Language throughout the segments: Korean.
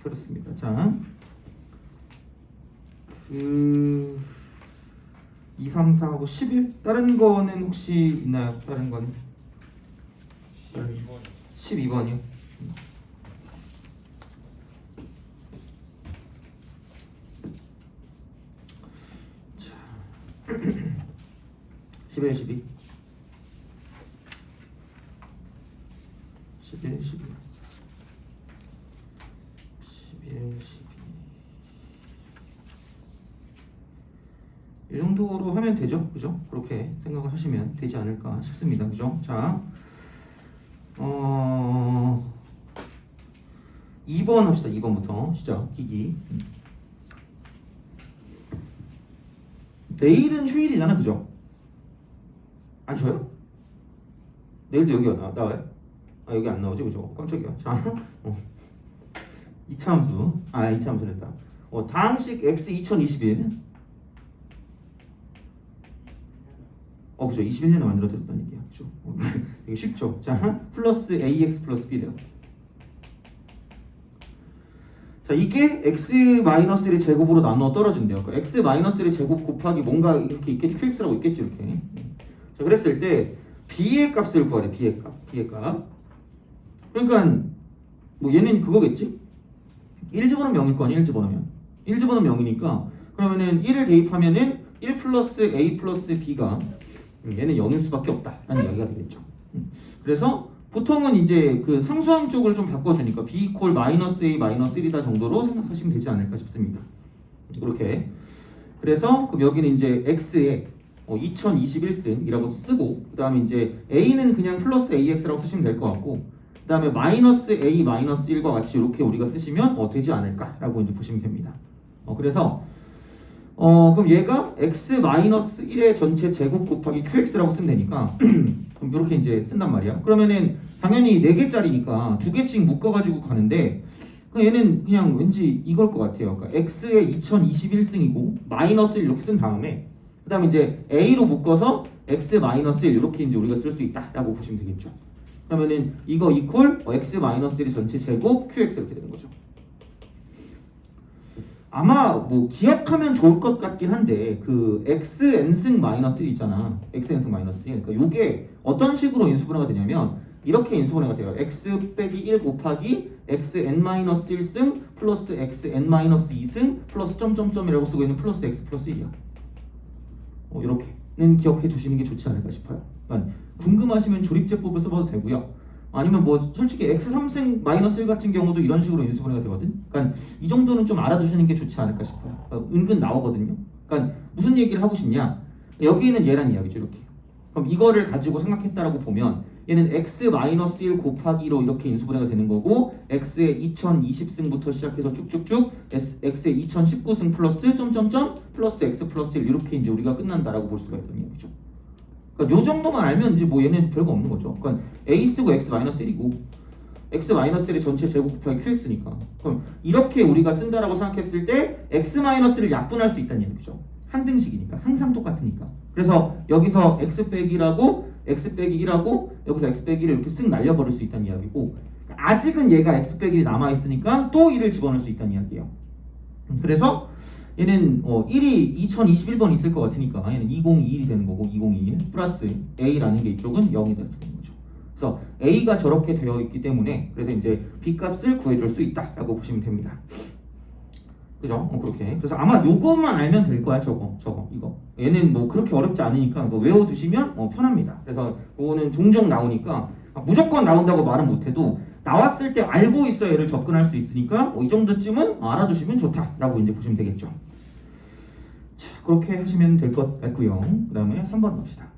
그렇습니다. 자, 2, 3, 4하고 11 다른 거는 혹시 있나요? 다른 거는 12번이요. 자, 11, 12 11, 12 11, 12 이 정도로 하면 되죠, 그죠? 그렇게 생각을 하시면 되지 않을까 싶습니다, 그죠? 자, 2번 합시다. 2번부터 시작. 기기. 내일은 휴일이잖아, 그죠? 안 쳐요? 내일도 여기 나와요? 아, 여기 안 나오지, 그죠? 깜짝이야. 자, 2차 함수. 2차 함수랬다. 다항식 x 2021. 그죠? 21년에 만들어드렸다는 얘기야. 그죠? 이게 쉽죠? 자, 플러스 ax 플러스 b래요. 자, 이게 x-1의 제곱으로 나누어 떨어진대요. 그러니까 x-1의 제곱 곱하기 뭔가 이렇게 있겠지. qx라고 있겠지, 이렇게. 자, 그랬을 때 b의 값을 구하래. b의 값. 그러니까 뭐 얘는 그거겠지. 1 집어넣으면 0일 거 아니야. 1 집어넣으면 1 집어넣으면 0이니까 그러면은 1을 대입하면은 1 플러스 a 플러스 b가 얘는 0일 수밖에 없다라는 이야기가 되겠죠. 그래서 보통은 이제 그 상수항 쪽을 좀 바꿔주니까 b 이퀄 마이너스 a 마이너스 1이다 정도로 생각하시면 되지 않을까 싶습니다. 그렇게. 그래서 그럼 여기는 이제 x에 2021승이라고 쓰고, 그 다음에 이제 a는 그냥 플러스 ax라고 쓰시면 될 것 같고, 그 다음에 마이너스 a 마이너스 1과 같이 이렇게 우리가 쓰시면 되지 않을까라고 이제 보시면 됩니다. 그래서 그럼 얘가 x 마이너스 1의 전체 제곱 곱하기 qx라고 쓰면 되니까 그럼 이렇게 이제 쓴단 말이야. 그러면은 당연히 4개짜리니까 2개씩 묶어가지고 가는데 얘는 그냥 왠지 이걸 것 같아요. 그러니까 x의 2021승이고 마이너스 1 이렇게 쓴 다음에 그 다음에 이제 a로 묶어서 x 마이너스 1 이렇게 이제 우리가 쓸 수 있다라고 보시면 되겠죠. 그러면은 이거 이퀄 x 마이너스 1의 전체 제곱 qx 이렇게 되는 거죠. 아마 뭐 기억하면 좋을 것 같긴 한데 그 xn승 마이너스 1 있잖아. xn승 마이너스 1. 그러니까 요게 어떤 식으로 인수분해가 되냐면 이렇게 인수분해가 돼요. x 빼기 1 곱하기 xn 마이너스 1승 플러스 xn 마이너스 2승 플러스 점점점이라고 쓰고 있는 플러스 x 플러스 1이야. 이렇게는 기억해 두시는 게 좋지 않을까 싶어요. 그러니까 궁금하시면 조립제법을 써봐도 되고요. 아니면 뭐 솔직히 x3승 마이너스 1 같은 경우도 이런 식으로 인수분해가 되거든. 그러니까 이 정도는 좀 알아두시는 게 좋지 않을까 싶어요. 그러니까 은근 나오거든요. 그러니까 무슨 얘기를 하고 싶냐? 여기는 얘란 이야기죠, 이렇게. 그럼 이거를 가지고 생각했다라고 보면 얘는 x 마이너스 1 곱하기로 이렇게 인수분해가 되는 거고 x의 2020승부터 시작해서 쭉쭉쭉 x의 2019승 플러스 점점점 플러스 x 플러스 1 이렇게 이제 우리가 끝난다라고 볼 수가 있다는 얘기죠. 그러니까 요 정도만 알면 이제 뭐 얘는 별거 없는 거죠. 그러니까 a 쓰고 x 마이너스 1이고 x 마이너스 1의 전체 제곱 곱하기 qx니까. 그럼 이렇게 우리가 쓴다라고 생각했을 때 x 마이너스를 약분할 수 있다는 얘기죠. 한 등식이니까 항상 똑같으니까. 그래서 여기서 x 빼기라고 x 빼기 1하고 여기서 x 빼기 1을 이렇게 쓱 날려버릴 수 있다는 이야기고, 아직은 얘가 x 빼기 1이 남아 있으니까 또 1을 집어넣을 수 있다는 이야기예요. 그래서 얘는 1이 2021번 있을 것 같으니까 얘는 2021이 되는 거고 2021 플러스 a라는 게 이쪽은 0이 되는 거죠. 그래서 a가 저렇게 되어 있기 때문에 그래서 이제 b 값을 구해줄 수 있다라고 보시면 됩니다. 그죠? 그렇게. 그래서 아마 요것만 알면 될 거야. 이거. 얘는 뭐 그렇게 어렵지 않으니까 뭐 외워두시면 편합니다. 그래서 그거는 종종 나오니까 무조건 나온다고 말은 못해도 나왔을 때 알고 있어야 얘를 접근할 수 있으니까 이 정도쯤은 알아두시면 좋다라고 이제 보시면 되겠죠. 자, 그렇게 하시면 될 것 같고요. 그 다음에 3번 봅시다.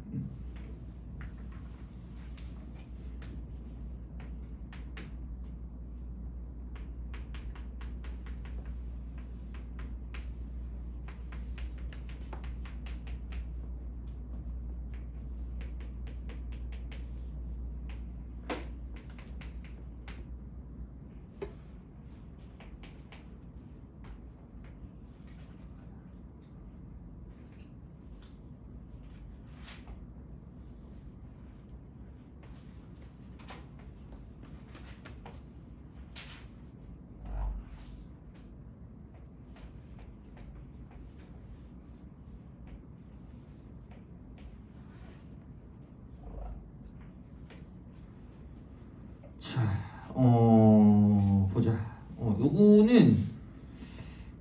보자. 요거는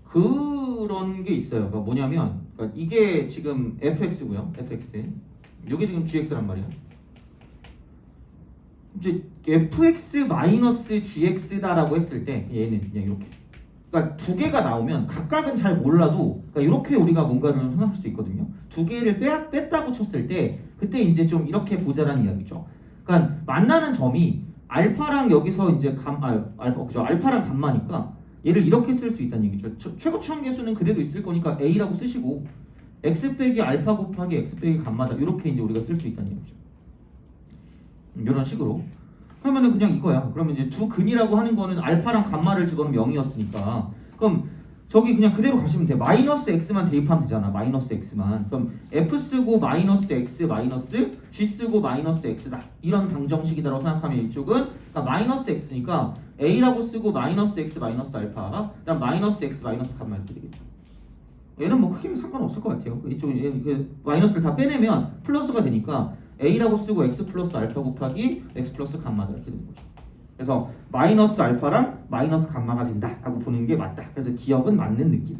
그런 게 있어요. 그러니까 뭐냐면 그러니까 이게 지금 fx고요. fx. 요게 지금 gx란 말이야. 이제 fx-gx다라고 했을 때 얘는 그냥 이렇게. 그러니까 두 개가 나오면 각각은 잘 몰라도 그러니까 이렇게 우리가 뭔가를 생각할 수 있거든요. 두 개를 뺐다고 쳤을 때 그때 이제 좀 이렇게 보자라는 이야기죠. 그러니까 만나는 점이 알파랑 여기서 이제 그죠? 알파랑 감마니까 얘를 이렇게 쓸 수 있다는 얘기죠. 최고 추함계수는 그대로 있을 거니까 a라고 쓰시고 x 빼기 알파 곱하기 x 빼기 감마다 이렇게 이제 우리가 쓸 수 있다는 얘기죠. 이런 식으로. 그러면은 그냥 이거야. 그러면 이제 두 근이라고 하는 거는 알파랑 감마를 집어넣으면 0이었으니까 그럼 저기 그냥 그대로 가시면 돼. 마이너스 x만 대입하면 되잖아. 마이너스 x만. 그럼 f 쓰고 마이너스 x 마이너스 g 쓰고 마이너스 x다. 이런 방정식이다라고 생각하면 이쪽은 그러니까 마이너스 x니까 a라고 쓰고 마이너스 x 마이너스 알파 그다음 마이너스 x 마이너스 감마 이렇게 되겠죠. 얘는 뭐 크게 상관없을 것 같아요. 이쪽은 그 마이너스를 다 빼내면 플러스가 되니까 a라고 쓰고 x 플러스 알파 곱하기 x 플러스 감마다 이렇게 되는 거죠. 그래서 마이너스 알파랑 마이너스 감마가 된다라고 보는 게 맞다. 그래서 기억은 맞는 느낌.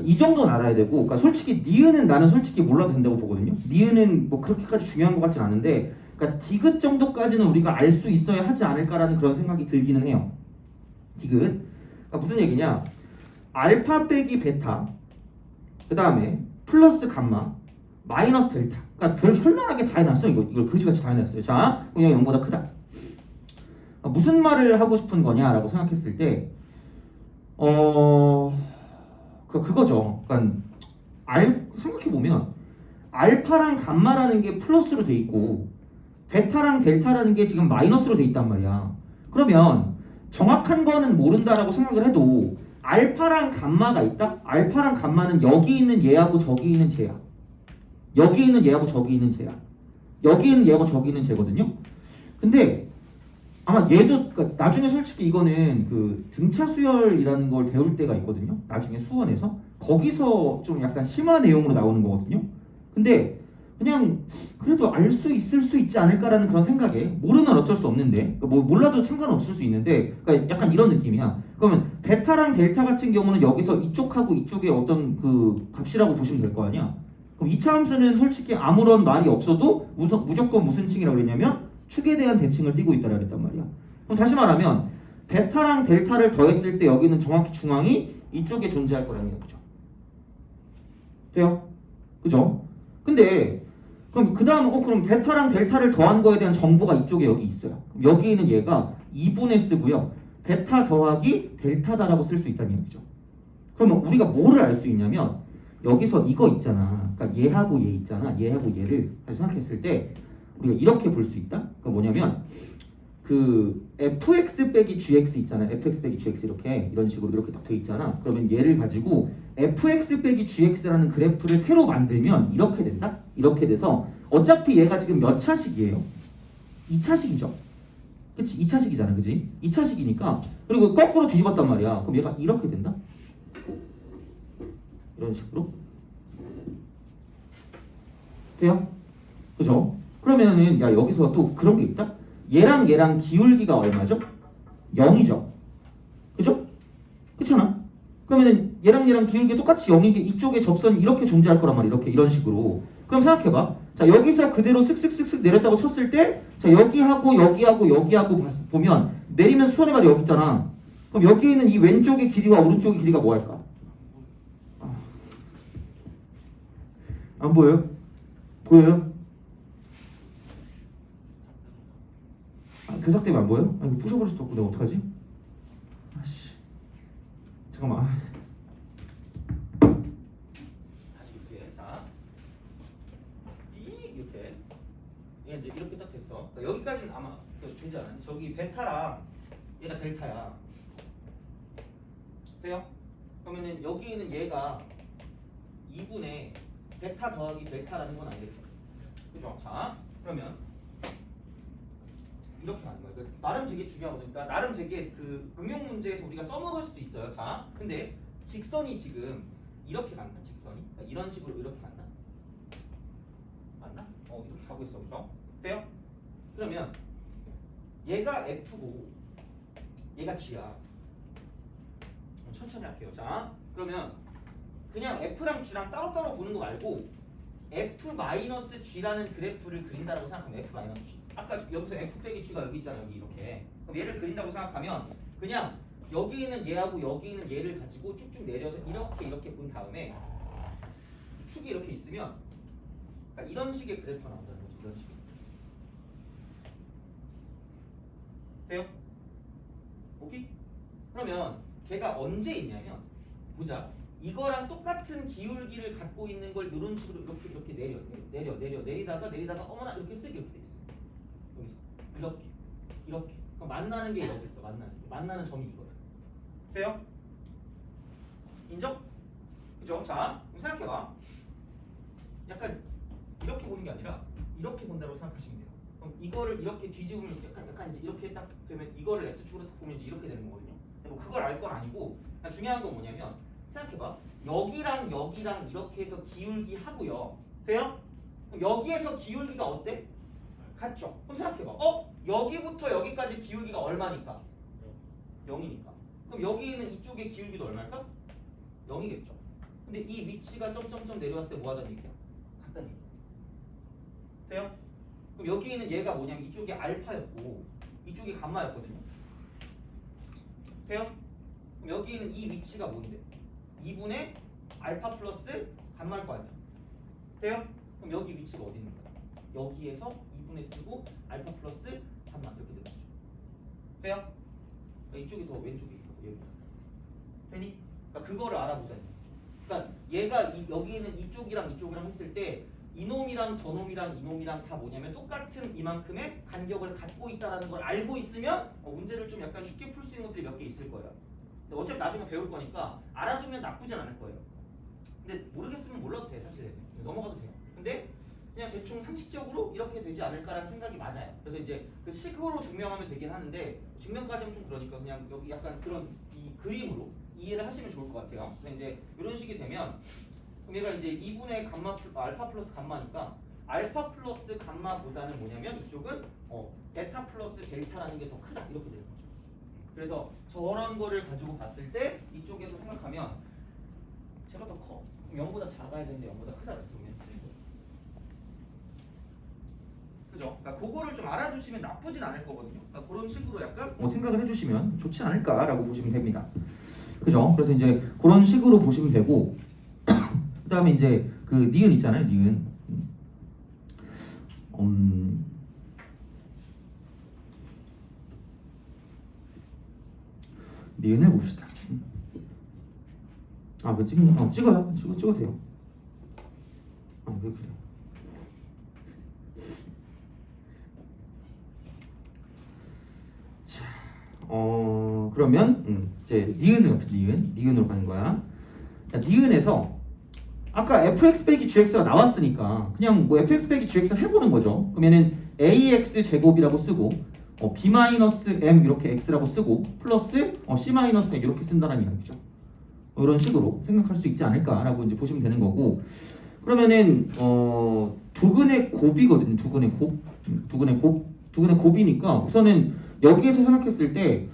이 정도는 알아야 되고, 그러니까 솔직히 니은은 나는 솔직히 몰라도 된다고 보거든요. 니은은 뭐 그렇게까지 중요한 것 같진 않은데, 그러니까 디귿 정도까지는 우리가 알 수 있어야 하지 않을까라는 그런 생각이 들기는 해요. 디귿. 그러니까 무슨 얘기냐? 알파 빼기 베타, 그 다음에 플러스 감마, 마이너스 델타. 그러니까 별 현란하게 다 해놨어. 이걸 그지같이 다 해놨어요. 자, 그럼 0보다 크다. 무슨 말을 하고 싶은 거냐라고 생각했을 때, 그거죠. 그러니까 생각해 보면 알파랑 감마라는 게 플러스로 돼 있고 베타랑 델타라는 게 지금 마이너스로 돼 있단 말이야. 그러면 정확한 거는 모른다라고 생각을 해도 알파랑 감마가 있다. 알파랑 감마는 여기 있는 얘하고 저기 있는 쟤야. 여기 있는 얘하고 저기 있는 쟤야. 여기 있는 얘하고 저기 있는 쟤거든요. 근데 아마 얘도 그러니까 나중에 솔직히 이거는 그 등차 수열이라는 걸 배울 때가 있거든요. 나중에 수원에서 거기서 좀 약간 심화 내용으로 나오는 거거든요. 근데 그냥 그래도 알 수 있을 수 있지 않을까라는 그런 생각에 모르면 어쩔 수 없는데 그러니까 뭐 몰라도 상관없을 수 있는데 그러니까 약간 이런 느낌이야. 그러면 베타랑 델타 같은 경우는 여기서 이쪽하고 이쪽의 어떤 그 값이라고 보시면 될 거 아니야. 그럼 이차 함수는 솔직히 아무런 말이 없어도 무조건 무슨 층이라고 그랬냐면 축에 대한 대칭을 띄고 있다라 그랬단 말이야. 그럼 다시 말하면 베타랑 델타를 더했을 때 여기는 정확히 중앙이 이쪽에 존재할 거라는 얘기죠. 돼요? 그죠? 근데 그럼 그 다음 그럼 베타랑 델타를 더한 거에 대한 정보가 이쪽에 여기 있어요. 그럼 여기 있는 얘가 2분의 쓰고요. 베타 더하기 델타다라고 쓸 수 있다는 얘기죠. 그러면 우리가 뭐를 알 수 있냐면 여기서 이거 있잖아. 그러니까 얘하고 얘 있잖아. 얘하고 얘를 생각했을 때 우리가 이렇게 볼 수 있다. 그러니까 뭐냐면 그 fx 빼기 gx 있잖아. fx 빼기 gx 이렇게 이런 식으로 이렇게 딱 돼 있잖아. 그러면 얘를 가지고 fx 빼기 gx라는 그래프를 새로 만들면 이렇게 된다. 이렇게 돼서 어차피 얘가 지금 몇 차식이에요? 2차식이죠. 그치? 2차식이잖아. 그치? 2차식이니까 그리고 거꾸로 뒤집었단 말이야. 그럼 얘가 이렇게 된다. 이런 식으로 돼요? 그죠? 그러면은 야 여기서 또 그런 게 있다? 얘랑 얘랑 기울기가 얼마죠? 0이죠. 그죠? 그렇잖아? 그러면은 얘랑 얘랑 기울기 똑같이 0인 게 이쪽에 접선이 이렇게 존재할 거란 말이야. 이렇게 이런 식으로. 그럼 생각해봐. 자 여기서 그대로 쓱쓱쓱쓱 내렸다고 쳤을 때 자 여기하고 여기하고 여기하고 보면 내리면 수선의 발이 여기 있잖아. 그럼 여기 있는 이 왼쪽의 길이와 오른쪽의 길이가 뭐 할까? 안 보여요? 보여요? 교사 때문에 안 보여? 이거 부셔버릴 수도 없고 내가 어떡하지? 아씨 잠깐만 다시 볼게. 자 이렇게 얘 이제 이렇게 딱 됐어. 그러니까 여기까지는 아마 존재 안 하니 저기 베타랑 얘가 델타야. 돼요? 그러면은 여기 있는 얘가 2분의 베타 더하기 델타라는 건 알겠죠? 그죠? 자 그러면 이렇게 하는 거예요. 나름 되게 중요하거든요. 그러니까 나름 되게 그 응용 문제에서 우리가 써먹을 수도 있어요. 자, 근데 직선이 지금 이렇게 간다. 직선이 그러니까 이런 식으로 이렇게 간다. 맞나? 이렇게 가고 있어, 그죠? 돼요? 그러면 얘가 F고 얘가 G야. 천천히 할게요. 자, 그러면 그냥 F랑 G랑 따로따로 보는 거 말고 F-G라는 그래프를 그린다고 생각하면 F-G. 아까 여기서 F 빼기 G가 여기 있잖아. 여기 이렇게. 그럼 얘를 그린다고 생각하면 그냥 여기 있는 얘하고 여기 있는 얘를 가지고 쭉쭉 내려서 이렇게 본 다음에 축이 이렇게 있으면 그러니까 이런 식의 그래프가 나온다는 거죠. 이런 식의. 돼요? 오케이? 그러면 걔가 언제 있냐면 보자. 이거랑 똑같은 기울기를 갖고 있는 걸 이런 식으로 이렇게 내리다가 어머나 이렇게 쓰기 이렇게 돼 있어요. 여기서 이렇게 그럼 만나는 게 여기 있어. 만나는 점이 이거야. 돼요? 인정? 그죠? 자, 그럼 생각해봐. 약간 이렇게 보는 게 아니라 이렇게 본다고 생각하시면 돼요. 그럼 이거를 이렇게 뒤집으면 약간 이제 이렇게 딱 되면 이거를 x축으로 딱 보면 이제 이렇게 되는 거거든요. 뭐 그걸 알 건 아니고 그냥 중요한 건 뭐냐면 생각해봐. 여기랑 이렇게 해서 기울기 하고요. 돼요? 그럼 여기에서 기울기가 어때? 같죠? 그럼 생각해봐. 여기부터 여기까지 기울기가 얼마니까? 0이니까. 그럼 여기 있는 이쪽의 기울기도 얼마일까? 0이겠죠. 근데 이 위치가 점점점 내려왔을 때 뭐 하다는 얘기야? 같다는 얘기야. 돼요? 그럼 여기 있는 얘가 뭐냐면 이쪽이 알파였고 이쪽이 감마였거든요. 돼요? 그럼 여기 있는 이 위치가 뭔데? 2분의 알파 플러스 감마일 거 아니야. 돼요? 그럼 여기 위치가 어디 있는 거야? 여기에서 2분의 쓰고 알파 플러스 감마 이렇게 되는 거죠. 돼요? 그러니까 이쪽이 더 왼쪽이 있고 여기. 되니? 그러니까 그거를 알아보자는 거죠. 그러니까 얘가 여기 있는 이쪽이랑 했을 때 이놈이랑 저놈이랑 이놈이랑 다 뭐냐면 똑같은 이만큼의 간격을 갖고 있다라는 걸 알고 있으면 문제를 좀 약간 쉽게 풀 수 있는 것들이 몇 개 있을 거예요. 근데 어차피 나중에 배울 거니까 알아두면 나쁘진 않을 거예요. 근데 모르겠으면 몰라도 돼. 사실 넘어가도 돼요. 근데 그냥 대충 상식적으로 이렇게 되지 않을까라는 생각이 맞아요. 그래서 이제 그 식으로 증명하면 되긴 하는데 증명까지는 좀 그러니까 그냥 여기 약간 그런 이 그림으로 이해를 하시면 좋을 것 같아요. 근데 이제 이런 식이 되면 그럼 얘가 이제 2분의 알파 플러스 감마니까 알파 플러스 감마보다는 뭐냐면 이쪽은 베타 플러스 델타라는 게 더 크다 이렇게 되는 거죠. 그래서 저런 거를 가지고 봤을 때 이쪽에서 생각하면 제가 더 커. 0보다 작아야 되는데 0보다 크다 그러면 그죠? 그러니까 그거를 좀 알아주시면 나쁘진 않을 거거든요. 그러니까 그런 식으로 약간 생각을 해주시면 좋지 않을까라고 보시면 됩니다. 그죠? 그래서 이제 그런 식으로 보시면 되고 그 다음에 이제 그 니은 있잖아요. 니은을 봅시다. 뭐 찍어요. 찍어도 돼요. 그래. 자, 그러면 이제 니은으로 가는 거야. 자, 니은에서 아까 fx 빼기 gx가 나왔으니까 그냥 뭐 fx 빼기 gx를 해보는 거죠. 그러면은 ax 제곱이라고 쓰고 b-m 이렇게 x라고 쓰고 플러스 c-m 이렇게 쓴다는 이야기죠. 이런 식으로 생각할 수 있지 않을까라고 이제 보시면 되는 거고 그러면은 두근의 곱이거든요. 두근의 곱이니까 우선은 여기에서 생각했을 때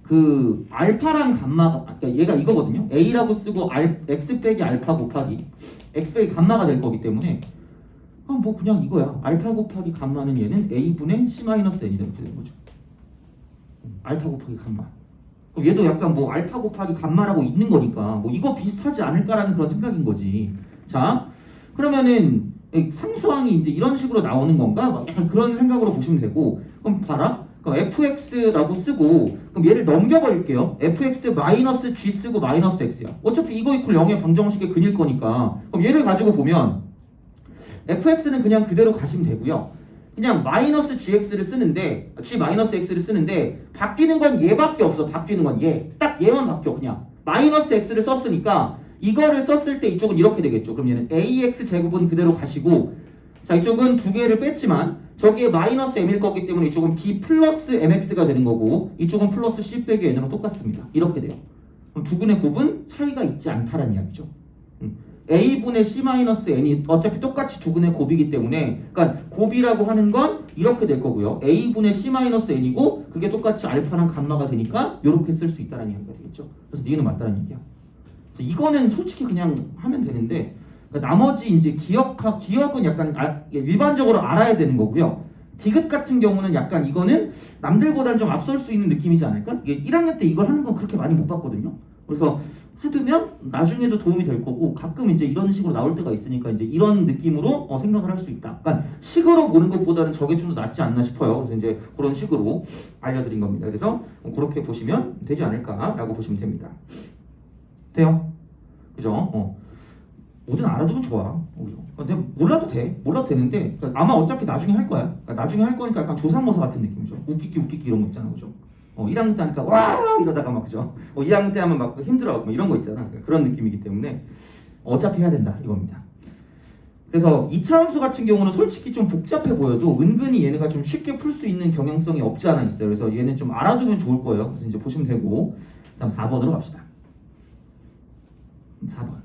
그 알파랑 감마가 그러니까 얘가 이거거든요. a라고 쓰고 x 빼기 알파 곱하기 x 빼기 감마가 될 거기 때문에 뭐 그냥 이거야. 알파 곱하기 감마는 얘는 a분의 c-n이 이렇게 되는 거죠. 알파 곱하기 감마. 그럼 얘도 약간 뭐 알파 곱하기 감마라고 있는 거니까 뭐 이거 비슷하지 않을까라는 그런 생각인 거지. 자, 그러면은 상수항이 이제 이런 식으로 나오는 건가? 약간 그런 생각으로 보시면 되고 그럼 봐라. 그럼 fx라고 쓰고 그럼 얘를 넘겨버릴게요. fx-g 쓰고 마이너스 x야. 어차피 이거 이퀄 0의 방정식의 근일 거니까 그럼 얘를 가지고 보면 fx는 그냥 그대로 가시면 되고요. 그냥 마이너스 gx를 쓰는데 g-x를 쓰는데 바뀌는 건 얘밖에 없어. 바뀌는 건 얘. 딱 얘만 바뀌어. 그냥 마이너스 x를 썼으니까 이거를 썼을 때 이쪽은 이렇게 되겠죠. 그럼 얘는 ax 제곱은 그대로 가시고 자 이쪽은 두 개를 뺐지만 저기에 마이너스 m일 거기 때문에 이쪽은 b 플러스 mx가 되는 거고 이쪽은 플러스 c 빼기 n으로 똑같습니다. 이렇게 돼요. 그럼 두근의 곱은 차이가 있지 않다라는 이야기죠. a분의 c-n이 어차피 똑같이 두근의 곱이기 때문에 그러니까 곱이라고 하는 건 이렇게 될 거고요. a분의 c-n이고 그게 똑같이 알파랑 감마가 되니까 이렇게 쓸 수 있다는 얘기가 되겠죠. 그래서 니은은 맞다는 얘기야. 그래서 이거는 솔직히 그냥 하면 되는데 그러니까 나머지 이제 기억은 약간 일반적으로 알아야 되는 거고요. 디귿 같은 경우는 약간 이거는 남들보다 좀 앞설 수 있는 느낌이지 않을까? 이게 1학년 때 이걸 하는 건 그렇게 많이 못 봤거든요. 그래서 해두면 나중에도 도움이 될 거고 가끔 이제 이런 식으로 나올 때가 있으니까 이제 이런 느낌으로 생각을 할 수 있다. 그러니까 식으로 보는 것보다는 저게 좀 더 낫지 않나 싶어요. 그래서 이제 그런 식으로 알려드린 겁니다. 그래서 그렇게 보시면 되지 않을까라고 보시면 됩니다. 돼요? 그죠? 뭐든 알아두면 좋아. 그죠? 근데 몰라도 돼. 몰라도 되는데 그러니까 아마 어차피 나중에 할 거야. 그러니까 나중에 할 거니까 약간 조상모사 같은 느낌이죠. 웃기기 이런 거 있잖아. 그죠? 1학년 때 하니까 와 이러다가 막 그죠? 2학년 때 하면 막 힘들어 막 이런 거 있잖아. 그런 느낌이기 때문에 어차피 해야 된다 이겁니다. 그래서 2차 함수 같은 경우는 솔직히 좀 복잡해 보여도 은근히 얘네가 좀 쉽게 풀 수 있는 경향성이 없지 않아 있어요. 그래서 얘는 좀 알아두면 좋을 거예요. 그래서 이제 보시면 되고 다음 4번으로 갑시다. 4번.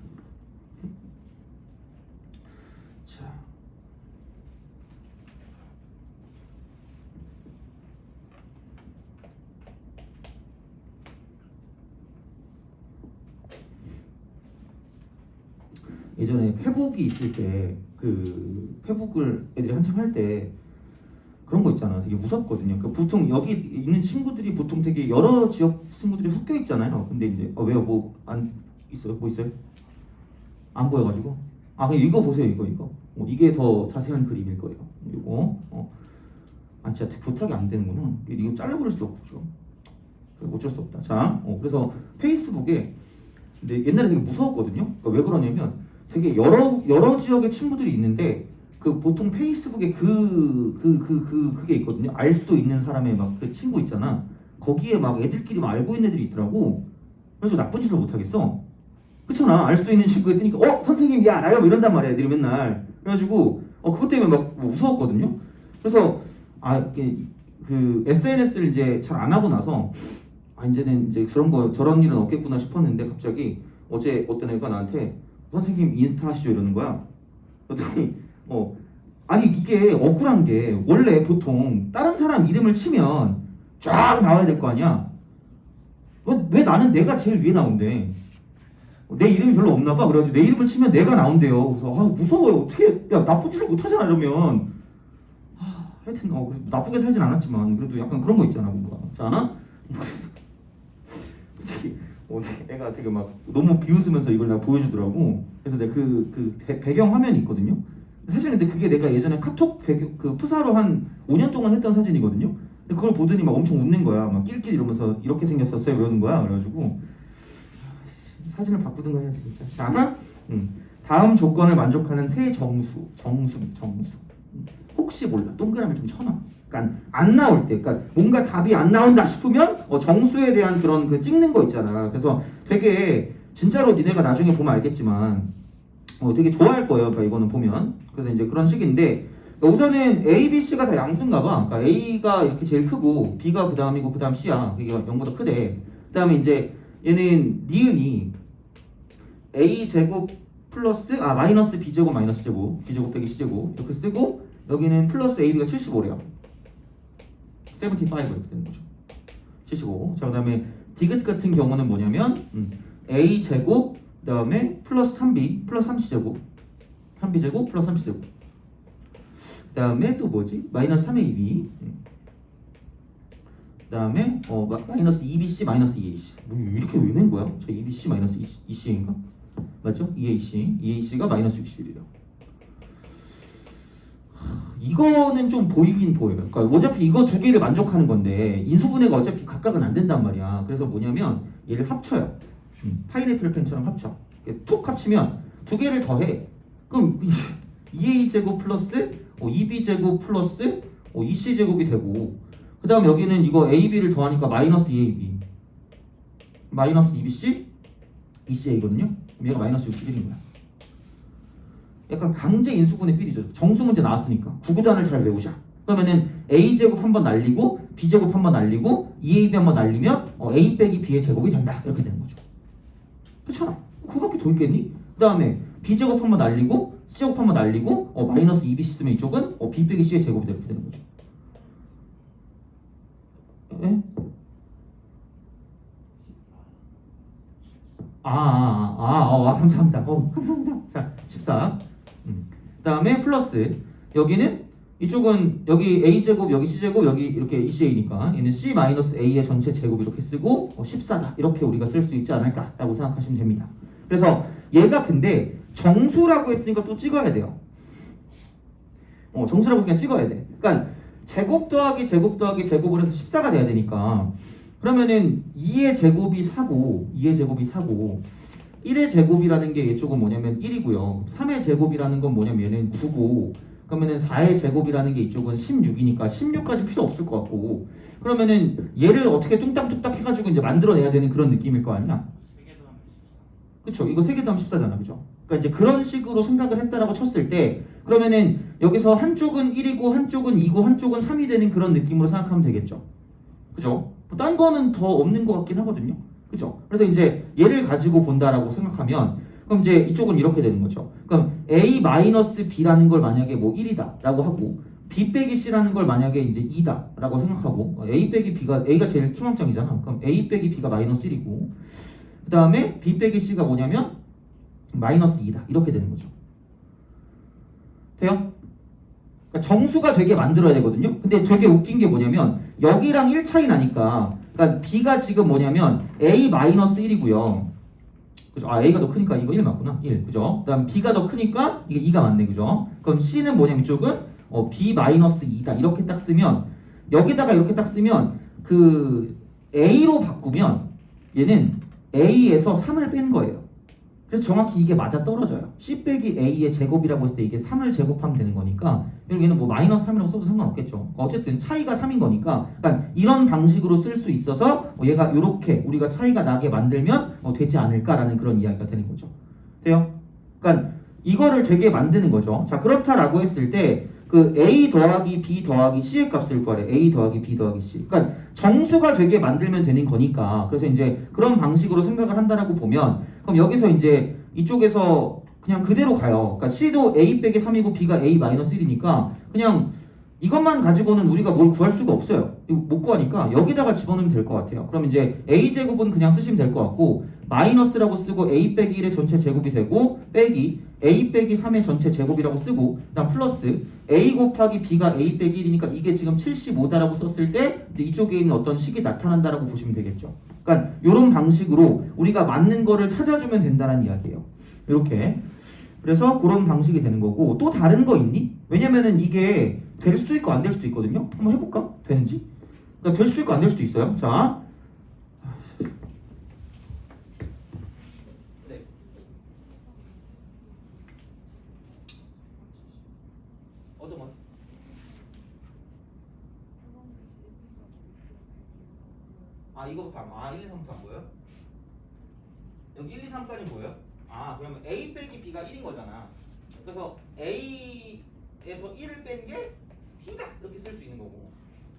자. 예전에 페북이 있을 때 그 페북을 애들이 한참 할 때 그런 거 있잖아. 되게 무섭거든요. 그러니까 보통 여기 있는 친구들이 보통 되게 여러 지역 친구들이 섞여 있잖아요. 근데 이제 왜요? 뭐 안 있어요? 뭐 있어요? 안 보여가지고 그냥 이거 보세요. 이거 이게 더 자세한 그림일 거예요. 이거 진짜 교탁이 안 되는구나. 이거 잘라버릴 수 없죠. 어쩔 수 없다. 자, 그래서 페이스북에 근데 옛날에 되게 무서웠거든요. 그러니까 왜 그러냐면 되게 여러 지역의 친구들이 있는데 그 보통 페이스북에 그게 있거든요. 알 수도 있는 사람의 막 그 친구 있잖아. 거기에 막 애들끼리 막 알고 있는 애들이 있더라고. 그래서 나쁜 짓을 못 하겠어. 그렇잖아. 알 수 있는 친구에 뜨니까 선생님 야 알아요 뭐 이런단 말이야. 애들이 맨날. 그래가지고 그것 때문에 막 무서웠거든요. 그래서 그 SNS를 이제 잘 안 하고 나서 이제는 이제 저런 일은 없겠구나 싶었는데 갑자기 어제 어떤 애가 나한테 선생님 인스타 하시죠 이러는 거야. 그랬더니 아니 이게 억울한 게 원래 보통 다른 사람 이름을 치면 쫙 나와야 될 거 아니야. 왜 나는 내가 제일 위에 나온대. 내 이름이 별로 없나 봐. 그래가지고 내 이름을 치면 내가 나온대요. 그래서 무서워요. 어떻게 나쁜 짓을 못 하잖아 이러면. 하여튼 나쁘게 살진 않았지만 그래도 약간 그런 거 있잖아 뭔가. 자, 그래서 솔직히 애가 되게 막 너무 비웃으면서 이걸 내가 보여주더라고. 그래서 내가 그 배경 화면이 있거든요. 사실 근데 그게 내가 예전에 카톡 그 푸사로 한 5년 동안 했던 사진이거든요. 근데 그걸 보더니 막 엄청 웃는 거야. 막 낄낄 이러면서 이렇게 생겼었어요 이러는 거야. 그래가지고 사진을 바꾸든가 해야지 진짜. 자, 다음 조건을 만족하는 세 정수. 혹시 몰라 동그라미 좀 쳐놔. 그러니까 안 나올 때, 그러니까 뭔가 답이 안 나온다 싶으면 정수에 대한 그런 그 찍는 거 있잖아. 그래서 되게 진짜로 니네가 나중에 보면 알겠지만 되게 좋아할 거예요. 그러니까 이거는 보면. 그래서 이제 그런 식인데 우선은 A, B, C가 다 양수인가 봐. 그러니까 A가 이렇게 제일 크고 B가 그 다음이고 그 다음 C야. 이게 0보다 크대. 그 다음에 이제 얘는 니은이 A 제곱 플러스 마이너스 B 제곱 마이너스 제곱 B 제곱 빼기 C 제곱 이렇게 쓰고 여기는 플러스 AB가 75래요. 75 이렇게 되는 거죠. 75. 자, 그 다음에 디귿 같은 경우는 뭐냐면 A 제곱 그 다음에 플러스 3B 플러스 3C제곱 3B 제곱 플러스 3C제곱 그 다음에 또 뭐지? 마이너스 3AB 그 다음에 마이너스 2BC 마이너스 2AC 뭐 이렇게 왜 낸 거야? 저 2BC 마이너스 2C인가? 맞죠? 2AC가 마이너스 61이래요. 이거는 좀 보이긴 보여요. 그러니까 어차피 이거 두 개를 만족하는 건데 인수분해가 어차피 각각은 안 된단 말이야. 그래서 뭐냐면 얘를 합쳐요. 파인애플 펜처럼 합쳐. 툭 합치면 두 개를 더해. 그럼 2a제곱 플러스 2b제곱 플러스 2c제곱이 되고 그 다음 여기는 이거 ab를 더하니까 마이너스 2ab 마이너스 2bc 2ca거든요. 얘가 마이너스 61인 거야. 약간 강제 인수분해 삘이죠. 정수 문제 나왔으니까 구구단을 잘 외우자. 그러면은 a제곱 한번 날리고 b제곱 한번 날리고 2ab 한번 날리면 a 빼기 b의 제곱이 된다. 이렇게 되는 거죠. 그렇잖아. 그거밖에 더 있겠니? 그 다음에 b제곱 한번 날리고 c제곱 한번 날리고 마이너스 2b 쓰면 이쪽은 b 빼기 c의 제곱이 이렇게 되는 거죠. 예? 감사합니다. 감사합니다. 자, 14. 그 다음에 플러스 여기는 이쪽은 여기 a제곱 여기 c제곱 여기 이렇게 ECA니까 얘는 c 마이너스 a의 전체 제곱 이렇게 쓰고 14다 이렇게 우리가 쓸 수 있지 않을까라고 생각하시면 됩니다. 그래서 얘가 근데 정수라고 했으니까 또 찍어야 돼요. 정수라고 그냥 찍어야 돼. 그러니까 제곱 더하기 제곱 더하기 제곱을 해서 14가 돼야 되니까 그러면은 2의 제곱이 4고 2의 제곱이 4고 1의 제곱이라는 게 이쪽은 뭐냐면 1이고요. 3의 제곱이라는 건 뭐냐면 얘는 9고 그러면은 4의 제곱이라는 게 이쪽은 16이니까 16까지 필요 없을 것 같고 그러면은 얘를 어떻게 뚱딱뚱딱 해가지고 이제 만들어내야 되는 그런 느낌일 거 아니야? 그쵸? 이거 3개 더하면 14잖아. 그죠? 그러니까 이제 그런 식으로 생각을 했다라고 쳤을 때 그러면은 여기서 한쪽은 1이고 한쪽은 2고 한쪽은 3이 되는 그런 느낌으로 생각하면 되겠죠. 그죠? 뭐 딴 거는 더 없는 것 같긴 하거든요. 그죠? 그래서 이제 얘를 가지고 본다라고 생각하면 그럼 이제 이쪽은 이렇게 되는 거죠. 그럼 a-b라는 걸 만약에 뭐 1이다 라고 하고 b 빼기 c라는 걸 만약에 이제 2다 라고 생각하고 a 빼기 b가 a가 제일 킹왕짱이잖아. 그럼 a 빼기 b가 마이너스 1이고 그 다음에 b 빼기 c가 뭐냐면 마이너스 2다 이렇게 되는 거죠. 돼요? 그러니까 정수가 되게 만들어야 되거든요. 근데 되게 웃긴 게 뭐냐면 여기랑 1 차이 나니까 그러니까 b가 지금 뭐냐면 a-1이고요. 그죠? a가 더 크니까 이거 1 맞구나. 1. 그죠? 그다음 b가 더 크니까 이게 2가 맞네. 그죠? 그럼 c는 뭐냐면 이쪽은 b-2다. 이렇게 딱 쓰면 여기다가 이렇게 딱 쓰면 그 a로 바꾸면 얘는 a에서 3을 뺀 거예요. 그래서 정확히 이게 맞아 떨어져요. c 빼기 a의 제곱이라고 했을 때 이게 3을 제곱하면 되는 거니까 얘는 뭐 마이너스 3이라고 써도 상관없겠죠. 어쨌든 차이가 3인 거니까 그러니까 이런 방식으로 쓸 수 있어서 얘가 이렇게 우리가 차이가 나게 만들면 되지 않을까라는 그런 이야기가 되는 거죠. 돼요? 그러니까 이거를 되게 만드는 거죠. 자, 그렇다라고 했을 때 그 a 더하기 b 더하기 c의 값을 구하래. a 더하기 b 더하기 c. 그러니까 정수가 되게 만들면 되는 거니까 그래서 이제 그런 방식으로 생각을 한다라고 보면 그럼 여기서 이제 이쪽에서 그냥 그대로 가요. 그러니까 c도 a 빼기 3이고 b가 a 마이너스 1이니까 그냥 이것만 가지고는 우리가 뭘 구할 수가 없어요. 이거 못 구하니까 여기다가 집어넣으면 될 것 같아요. 그럼 이제 a제곱은 그냥 쓰시면 될 것 같고 마이너스라고 쓰고 a 빼기 1의 전체 제곱이 되고 빼기 a 빼기 3의 전체 제곱이라고 쓰고 그다음 플러스 a 곱하기 b가 a 빼기 1이니까 이게 지금 75다라고 썼을 때 이제 이쪽에 있는 어떤 식이 나타난다라고 보시면 되겠죠. 그러니까 이런 방식으로 우리가 맞는 거를 찾아주면 된다는 이야기예요. 이렇게. 그래서 그런 방식이 되는 거고 또 다른 거 있니? 왜냐면은 이게 될 수도 있고 안 될 수도 있거든요. 한번 해볼까? 되는지? 그러니까 될 수도 있고 안 될 수도 있어요. 자, 네. 어떤 거? 이거부터 안 1, 2, 3부터 안 보여요? 여기 1, 2, 3까지 보여요? 그러면 a 빼기 b가 1인 거잖아. 그래서 a에서 1을 뺀 게 b다 이렇게 쓸 수 있는 거고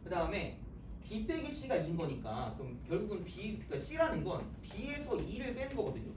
그 다음에 b 빼기 c가 2인 거니까 그럼 결국은 그러니까 c라는 건 b에서 2를 뺀 거거든요.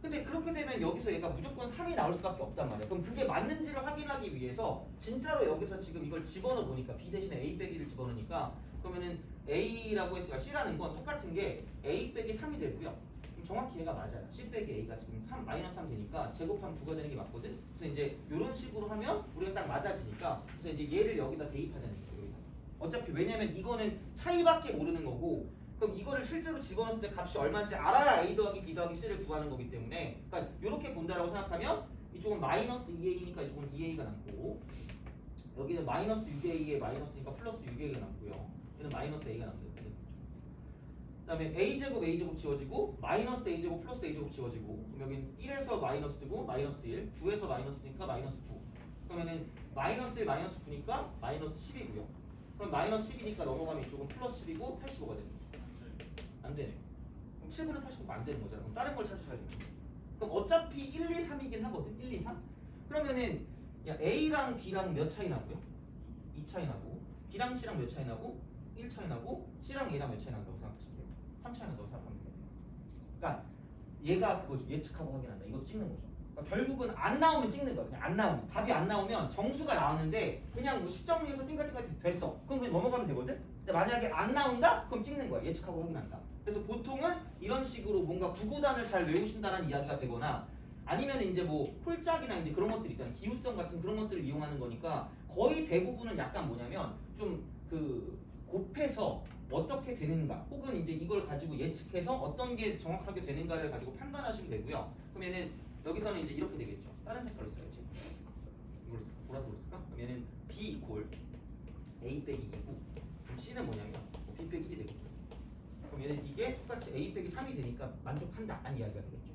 근데 그렇게 되면 여기서 얘가 무조건 3이 나올 수밖에 없단 말이야. 그럼 그게 맞는지를 확인하기 위해서 진짜로 여기서 지금 이걸 집어넣어 보니까 b 대신에 a 빼기를 집어넣으니까 그러면은 a라고 했으니까 c라는 건 똑같은 게 a 빼기 3이 되고요. 정확히 얘가 맞아요. c 빼기 a가 지금 3, 마이너스 3 되니까 제곱하면 9가 되는 게 맞거든. 그래서 이제 이런 식으로 하면 우리가 딱 맞아지니까 그래서 이제 얘를 여기다 대입하자는 거죠. 여기다. 어차피 왜냐면 이거는 차이밖에 모르는 거고 그럼 이거를 실제로 집어넣었을 때 값이 얼마인지 알아야 a 더하기 b 더하기 c를 구하는 거기 때문에 그러니까 이렇게 본다라고 생각하면 이쪽은 마이너스 2a니까 이쪽은 2a가 남고 여기는 마이너스 6a에 마이너스니까 플러스 6a가 남고요. 얘는 마이너스 a가 남고요. 그 다음에 a제곱 지워지고 마이너스 a제곱 플러스 a제곱 지워지고 그럼 여긴 1에서 마이너스고 마이너스 1 9에서 마이너스니까 마이너스 9 그러면은 마이너스 1 마이너스 9니까 마이너스 10이고요 그럼 마이너스 10이니까 넘어가면 이쪽은 플러스 10이고 85가 되는 거죠. 안 되네. 그럼 7분의 89가 안 되는 거잖아. 그럼 다른 걸 찾으셔야 돼요. 그럼 어차피 1, 2, 3이긴 하거든. 1, 2, 3 그러면은 야 a랑 b랑 몇 차이 나고요? 2 차이 나고 b랑 c랑 몇 차이 나고 1 차이 나고 c랑 a랑 몇 차이 난다고 생각하시면 돼요. 3차이나 더 생각하면 돼요. 그러니까 얘가 그거죠. 예측하고 확인한다. 이거 찍는 거죠. 그러니까 결국은 안 나오면 찍는 거야. 그냥 안 나오면 답이 안 나오면 정수가 나왔는데 그냥 뭐 10정리해서 띵까띵까 됐어. 그럼 그냥 넘어가면 되거든. 근데 만약에 안 나온다? 그럼 찍는 거야. 예측하고 확인한다. 그래서 보통은 이런 식으로 뭔가 구구단을 잘 외우신다는 이야기가 되거나 아니면 이제 뭐 홀짝이나 이제 그런 것들 있잖아. 기후성 같은 그런 것들을 이용하는 거니까 거의 대부분은 약간 뭐냐면 좀 그 곱해서 어떻게 되는가 혹은 이제 이걸 가지고 예측해서 어떤 게 정확하게 되는가를 가지고 판단하시면 되고요. 그러면은 여기서는 이제 이렇게 되겠죠. 다른 색깔로 써야지. 이걸 보라색으로 쓸까? 그러면은 B 이퀄 A 빼기 2고 그럼 C는 뭐냐면 B 빼기 1이 되겠죠. 그러면은 이게 똑같이 A 빼기 3이 되니까 만족한다 한 이야기가 되겠죠.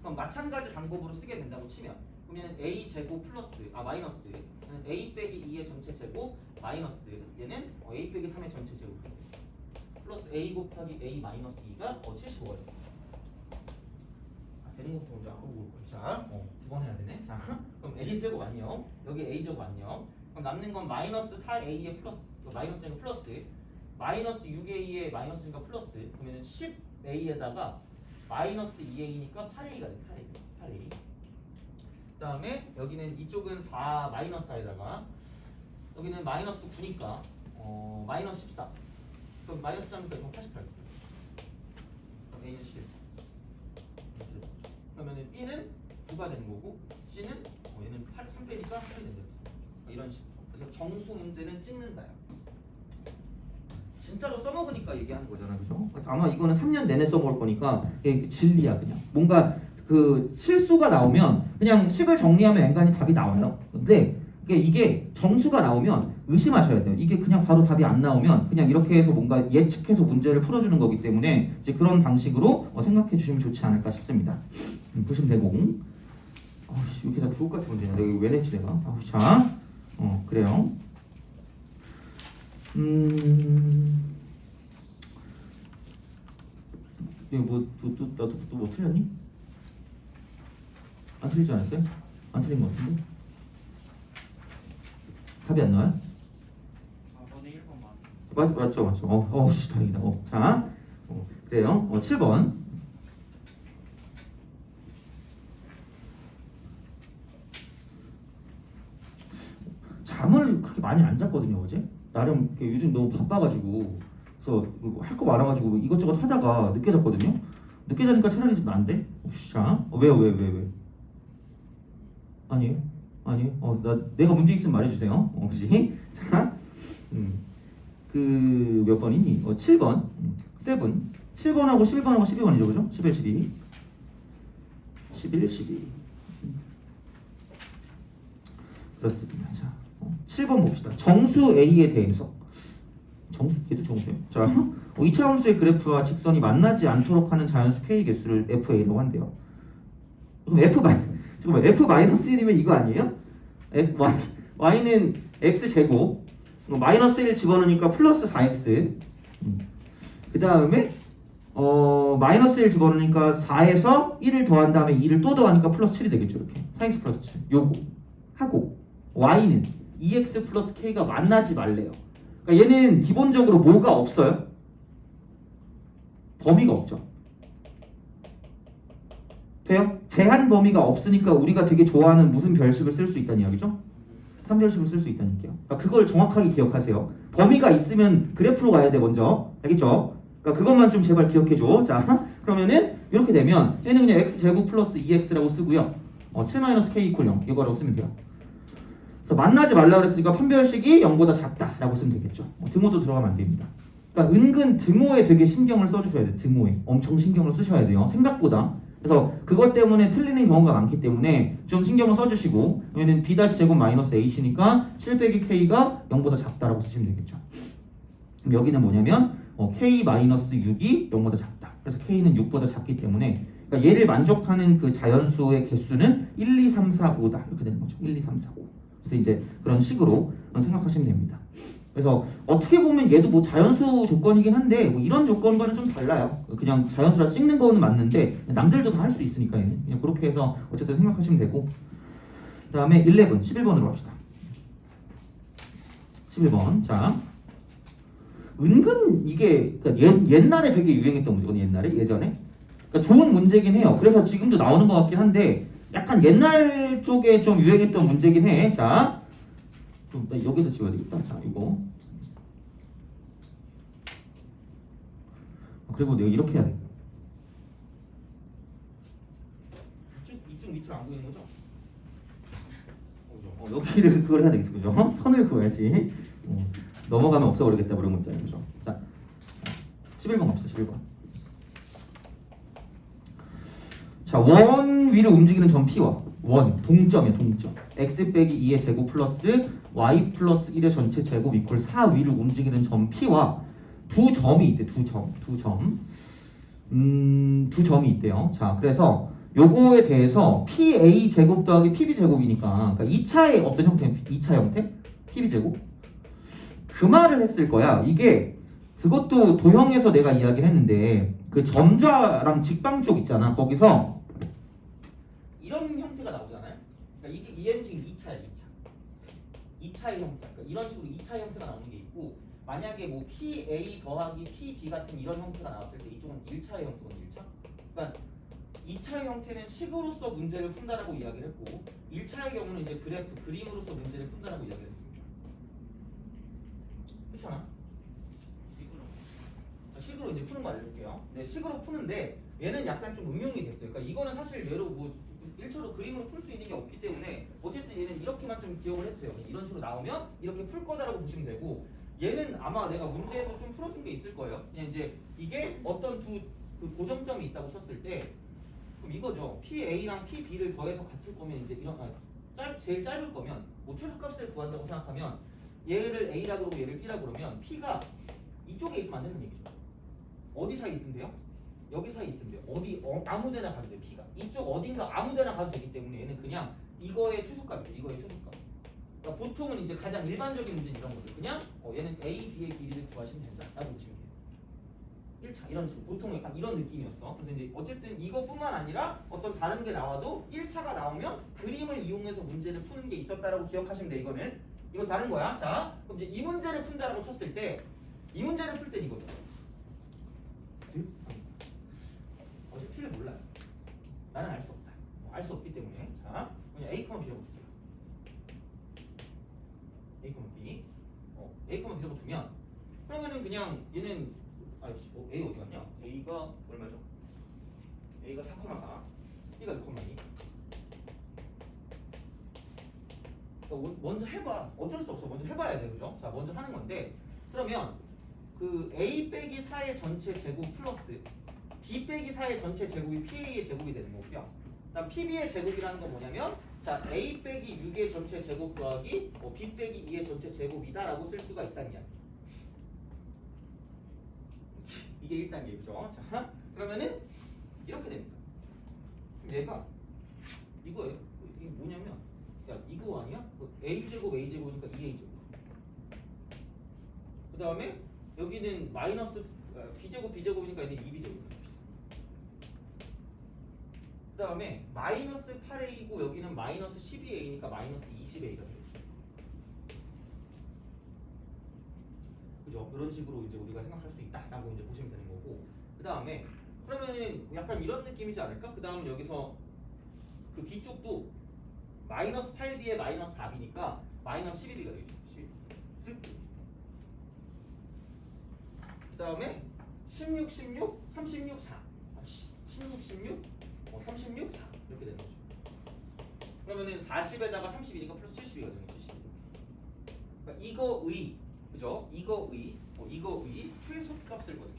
그럼 마찬가지 방법으로 쓰게 된다고 치면 그러면 A 제곱 플러스 마이너스 A 빼기 2의 전체 제곱 마이너스 얘는 A 빼기 3의 전체 제곱 플러스 A 곱하기 A 마이너스 2가 75예요. 되는 것부터 먼저 하고 볼 거예요. 자, 두 번 해야 되네. 자, 그럼 A 제곱 안녕. 여기 A 제곱 안녕. 그럼 남는 건 마이너스 4A의 플러스 마이너스니까 플러스 마이너스 6A의 마이너스니까 플러스 그러면은 10A에다가 마이너스 2A니까 8A가 돼. 8A. 그 다음에 여기는 이쪽은 4 마이너스 4에다가 여기는 마이너스 9니까 마이너스 14. 그럼 마이너스 3이니까 이거 88. 그럼 A는 11. 그러면은 B는 9가 되는 거고 C는 얘는 3빼니까 8이 된다. 이런 식으로. 그래서 정수 문제는 찍는다요. 진짜로 써먹으니까 얘기하는 거잖아, 그죠? 아마 이거는 3년 내내 써먹을 거니까 진리야 그냥. 뭔가 그 실수가 나오면 그냥 10을 정리하면 앵간히 답이 나와요. 근데 이게 정수가 나오면 의심하셔야 돼요. 이게 그냥 바로 답이 안 나오면 그냥 이렇게 해서 뭔가 예측해서 문제를 풀어주는 거기 때문에 이제 그런 방식으로 생각해 주시면 좋지 않을까 싶습니다. 보시면 되고. 이렇게 다 죽을 것 같은 문제냐? 내가 이거 왜 냈지 내가? 자, 그래요. 이거 나도 뭐 틀렸니? 안 틀리지 않았어요? 안 틀린 것 같은데? 답이 안 나와요? 4번에 1번 맞죠. 씨, 다행이다. 자, 그래요. 7번. 잠을 그렇게 많이 안 잤거든요, 어제. 나름 요즘 너무 바빠가지고. 그래서 할 거 많아가지고 이것저것 하다가 늦게 잤거든요. 늦게 자니까 차라리 좀 나은데? 자, 왜? 아니에요. 내가 문제 있으면 말해주세요. 혹시. 자, 그 몇 번이니? 7번. 7. 7번하고 11번하고 12번이죠, 그죠? 11, 12. 11, 12. 그렇습니다. 자, 7번 봅시다. 정수 A에 대해서. 얘도 정수예요. 자, 이차함수의 그래프와 직선이 만나지 않도록 하는 자연수 K 개수를 FA라고 한대요. 그럼 F-1이면 이거 아니에요? Y는 X제곱 마이너스 1 집어넣으니까 플러스 4X 그 다음에 마이너스 1 집어넣으니까 4에서 1을 더한 다음에 2를 또 더하니까 플러스 7이 되겠죠. 이렇게 4X 플러스 7 요거 하고 Y는 2X 플러스 K가 만나지 말래요. 그러니까 얘는 기본적으로 뭐가 없어요? 범위가 없죠. 돼요? 제한 범위가 없으니까 우리가 되게 좋아하는 무슨 별식을 쓸 수 있다는 이야기죠? 판별식을 쓸 수 있다는 얘기예요. 그러니까 그걸 정확하게 기억하세요. 범위가 있으면 그래프로 가야 돼 먼저. 알겠죠? 그러니까 그것만 좀 제발 기억해줘. 자, 그러면은 이렇게 되면 얘는 그냥 x제곱 플러스 2x라고 쓰고요. 7-k 이퀄 0 이거라고 쓰면 돼요. 그래서 만나지 말라 그랬으니까 판별식이 0보다 작다라고 쓰면 되겠죠. 등호도 들어가면 안 됩니다. 그러니까 은근 등호에 되게 신경을 써주셔야 돼요. 등호에 엄청 신경을 쓰셔야 돼요. 생각보다. 그래서 그것 때문에 틀리는 경우가 많기 때문에 좀 신경을 써주시고 얘는 b-제곱 마이너스 ac니까 7-k가 0보다 작다라고 쓰시면 되겠죠. 그럼 여기는 뭐냐면 k-6이 0보다 작다. 그래서 k는 6보다 작기 때문에 그러니까 얘를 만족하는 그 자연수의 개수는 1, 2, 3, 4, 5다. 이렇게 되는 거죠. 1, 2, 3, 4, 5. 그래서 이제 그런 식으로 생각하시면 됩니다. 그래서 어떻게 보면 얘도 뭐 자연수 조건이긴 한데 뭐 이런 조건과는 좀 달라요. 그냥 자연수라 찍는 거는 맞는데 남들도 다 할 수 있으니까 얘는 그냥 그렇게 해서 어쨌든 생각하시면 되고 그 다음에 11번으로 갑시다. 11번 자 은근 이게 그러니까 옛날에 되게 유행했던 문제거든요. 예전에 그러니까 좋은 문제긴 해요. 그래서 지금도 나오는 것 같긴 한데 약간 옛날 쪽에 좀 유행했던 문제긴 해. 자, 좀 여기다 지워야 되겠다. 자, 이거. 그리고 내가 이렇게 해야 돼. 이쪽 밑으로 안 보이는 거죠? 여기를 그걸 해야 되겠어, 그죠? 선을 그어야지. 넘어가면 없어버리겠다, 그런 문자예요, 그죠? 자, 11번 갑시다, 11번. 자, 원 위를 움직이는 점 P와 원, 동점이야, 동점. x 빼기 2의 제곱 플러스 y 플러스 1의 전체 제곱 이퀄 4 위를 움직이는 점 P와 두 점이 있대, 두 점이 있대요. 자, 그래서 요거에 대해서 PA 제곱 더하기 PB 제곱이니까, 그러니까 2차의 어떤 형태, 2차 형태? PB 제곱? 그 말을 했을 거야. 이게 그것도 도형에서 내가 이야기를 했는데 그 점좌랑 직방 쪽 있잖아. 거기서 이런 형태가 나오잖아요. 그러니까 이게 이엔 지금 2차야, 2차의 형태. 그러니까 이런 식으로 2차의 형태가 나오는 게 있고, 만약에 뭐 PA 더하기 PB 같은 이런 형태가 나왔을 때 이쪽은 1차의 형태거든요. 1차. 그러니까 2차의 형태는 식으로서 문제를 푼다라고 이야기를 했고, 1차의 경우는 이제 그래프 그림으로서 문제를 푼다라고 이야기를 했습니다. 그렇잖아. 식으로 이제 푸는 거 알려줄게요. 네, 식으로 푸는데 얘는 약간 좀 응용이 됐어요. 그러니까 이거는 사실 얘로 뭐 1초로 그림으로 풀 수 있는 게 없기 때문에 어쨌든 얘는 이렇게만 좀 기억을 해주세요. 이런 식으로 나오면 이렇게 풀 거다라고 보시면 되고, 얘는 아마 내가 문제에서 좀 풀어준 게 있을 거예요. 그냥 이제 이게 어떤 그 고정점이 있다고 쳤을 때, 그럼 이거죠. PA랑 PB를 더해서 같을 거면 이제 이런 제일 짧을 거면 뭐 최소값을 구한다고 생각하면 얘를 A라 그러고 얘를 B라 그러면 P가 이쪽에 있으면 안 된다는 얘기죠. 어디 사이 있으면 돼요? 여기 사이 있으면 돼요. 어디 아무데나 가도 돼요. P가 이쪽 어딘가 아무데나 가도 되기 때문에 얘는 그냥 이거의 최소값이죠. 이거의 최소값. 그러니까 보통은 이제 가장 일반적인 문제는 이런 거죠. 그냥 얘는 A, B의 길이를 구하시면 된다. 라고 보시면 돼요. 1차 이런 식으로 보통 약간 이런 느낌이었어. 그래서 이제 어쨌든 이것뿐만 아니라 어떤 다른 게 나와도 1차가 나오면 그림을 이용해서 문제를 푸는 게 있었다라고 기억하시면 돼. 이건 다른 거야. 자, 그럼 이제 이 문제를 푼다라고 쳤을 때 이 문제를 풀 땐 이거죠. 어차피 P를 몰라요. 나는 알 수 없다. 알 수 없기 때문에 자, 그냥 A, B라고 줄게요. A, B. A, B라고 두면 그러면은 그냥 얘는 A 어디 갔냐? A가 얼마죠? A가 4,4, B가 6,2. 그러니까 먼저 해봐. 어쩔 수 없어. 먼저 해봐야 돼, 그죠? 자, 먼저 하는 건데, 그러면 그 A 빼기 4의 전체 제곱 플러스 B 빼기 4의 전체 제곱이 PA의 제곱이 되는 거고요. 그다음 PB의 제곱이라는 건 뭐냐면, 자, A 빼기 6의 전체 제곱 더하기 B 빼기 2의 전체 제곱이다라고 쓸 수가 있다는 이야기죠. 이게 1단계죠. 자, 그러면은 이렇게 됩니다. 그럼 얘가 이거예요. 이게 뭐냐면, 야, 이거 아니야? A제곱 A제곱이니까 2A제곱. 그 다음에 여기는 마이너스 B제곱 B제곱이니까 얘는 2B제곱. 그 다음에 마이너스 8A이고 여기는 마이너스 12A니까 마이너스 20A가 되겠죠. 그죠? 이런 식으로 이제 우리가 생각할 수 있다라고 이제 보시면 되는 거고, 그 다음에 그러면은 약간 이런 느낌이지 않을까? 그 다음은 여기서 그 B쪽도 마이너스 8B에 마이너스 4B니까 마이너스 11B가 되겠죠. 11. 그 다음에 16, 16, 36, 4. 16, 16, 36, 4 이렇게 되는 거죠. 그러면은 40에다가 30이니까 플러스 72가 되는 거죠. 72. 그러니까 이거의, 그죠? 이거의 최소값을 구하죠.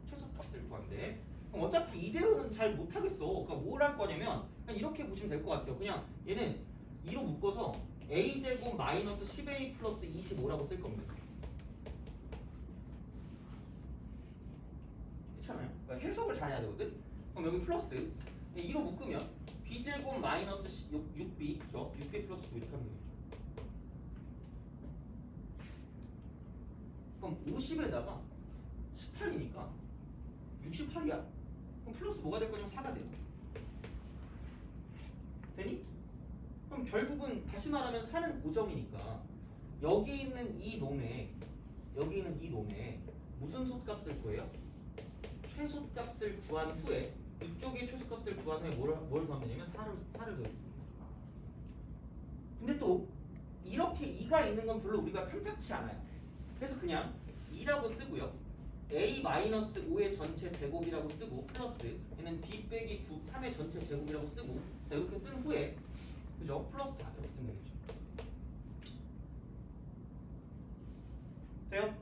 최소값을 구한대. 그럼 어차피 이대로는 잘 못하겠어. 그러니까 뭘 할 거냐면 그냥 이렇게 보시면 될 것 같아요. 그냥 얘는 2로 묶어서 A제곱 마이너스 10A 플러스 25라고 쓸 겁니다. 그렇잖아요. 그러니까 해석을 잘해야 되거든. 그럼 여기 플러스 2로 묶으면 B제곱 마이너스 6B, 그죠? 6B 플러스 9 이렇게 하면 되겠죠. 그럼 50에다가 18이니까 68이야. 그럼 플러스 뭐가 될 거냐면 4가 되는 거야. 되니? 그럼 결국은 다시 말하면 4는 고정이니까 여기 있는 이 놈에 무슨 솥값을 구해요? 최소값을 구한 후에 이쪽의 최소값을 구한 후에 뭘 더하면 되냐면 4를 더해줍니다. 근데 또 이렇게 2가 있는 건 별로 우리가 탐탁치 않아요. 그래서 그냥 2라고 쓰고요. a-5의 전체 제곱이라고 쓰고 플러스 얘는 b 빼기 9, 3의 전체 제곱이라고 쓰고 자, 이렇게 쓴 후에 그죠? 플러스 4 이렇게 쓰면 되겠죠. 돼요?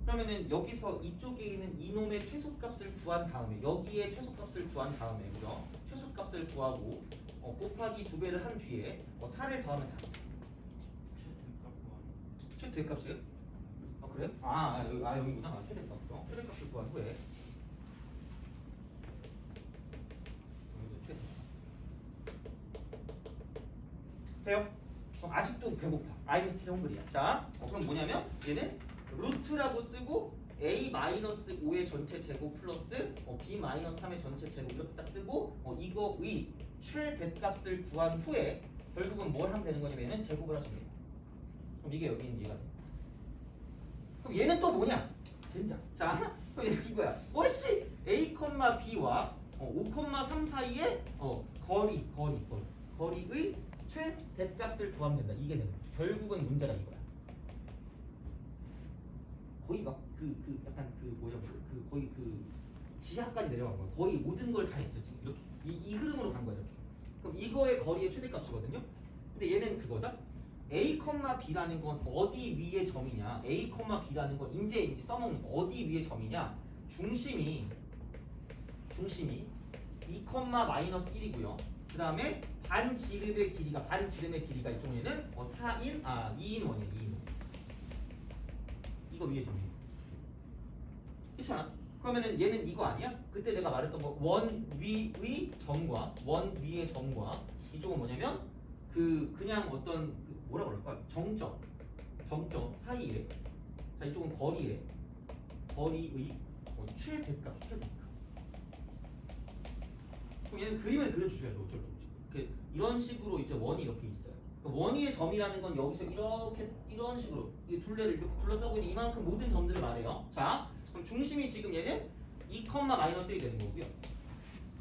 그러면은 여기서 이쪽에 있는 이놈의 최소값을 구한 다음에 여기에 최소값을 구한 다음에 그죠? 최소값을 구하고 곱하기 2배를 한 뒤에 4를 더하면 다 최대값이요? 그래요? 여기구나. 최대값이죠. 최대값을 구한 후에 돼요? 아직도 배고파. I'm still hungry. 자, 그럼 뭐냐면 얘는 루트라고 쓰고 a-5의 전체 제곱 플러스 b-3의 전체 제곱 이렇게 딱 쓰고 이거의 최대값을 구한 후에 결국은 뭘 하면 되는 거냐면 얘는 제곱을 하시면 돼요. 그럼 이게 여기 있는 얘가 돼요. 그럼 얘는 또 뭐냐? 젠장. 자, 그럼 얘는 이거야. 뭐씨? a, b와 5, 3 사이의 거리의 최대값을 구하면 된다. 이게 되는 거죠. 결국은 문제가 이거야. 거의 막 약간 거의 지하까지 내려간 거야. 거의 모든 걸 다 했어 지금 이렇게 이 흐름으로 간 거야 이렇게. 그럼 이거의 거리의 최대값이거든요. 근데 얘는 그거다. a, b라는 건 어디 위의 점이냐? a, b라는 건 이제 써먹는 거. 어디 위의 점이냐? 중심이 2,-1이고요. 그 다음에 반지름의 길이가 이쪽에는 2인 원이에요. 2인 원. 이거 위의 점이에요. 그렇잖아. 그러면은 얘는 이거 아니야? 그때 내가 말했던 거 원 위의 점과 원 위의 점과 이쪽은 뭐냐면 그냥 어떤 뭐라 그럴까? 정점 사이에 자 이쪽은 거리의 최대값. 그럼 얘는 그림을 그려주셔야 돼. 어쩔 수 없지. 이런 식으로 이제 원이 이렇게 있어요. 원위의 점이라는 건 여기서 이런 식으로 이 둘레를 이렇게 둘러싸고 있는 이만큼 모든 점들을 말해요. 자, 그럼 중심이 지금 얘는 2,-1이 되는 거고요.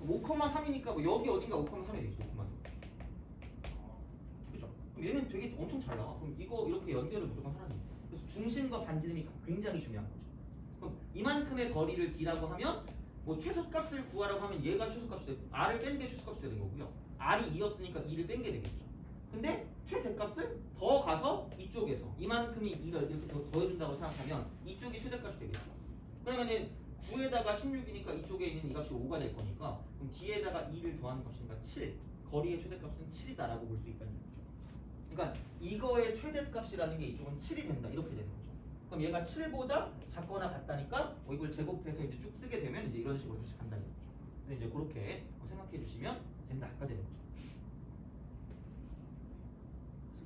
5,3이니까 뭐 여기 어딘가 5,3이 되겠죠. 5,3. 그죠? 그럼 얘는 되게 엄청 잘 나와. 그럼 이거 이렇게 연결을 무조건 하라는 거예요. 그래서 중심과 반지름이 굉장히 중요한 거죠. 그럼 이만큼의 거리를 D라고 하면 뭐 최소값을 구하라고 하면 얘가 최소값이 되고 R을 뺀 게 최소값이 되는 거고요. R이 2였으니까 2를 뺀 게 되겠죠. 근데 최대값을 더 가서 이쪽에서 이만큼이 2를 이렇게 더해준다고 생각하면 이쪽이 최대값이 되겠죠. 그러면은 9에다가 16이니까 이쪽에 있는 이 값이 5가 될 거니까 그럼 D에다가 2를 더하는 값이니까 7. 거리의 최대값은 7이다라고 볼 수 있다는 거죠. 그러니까 이거의 최대값이라는 게 이쪽은 7이 된다 이렇게 되는 거죠. 그럼 얘가 7보다 작거나 같다니까 이걸 제곱해서 이제 쭉 쓰게 되면 이제 이런 식으로 다시 간다는 거죠. 근데 이제 그렇게 생각해 주시면 된다 아까 되는 거죠.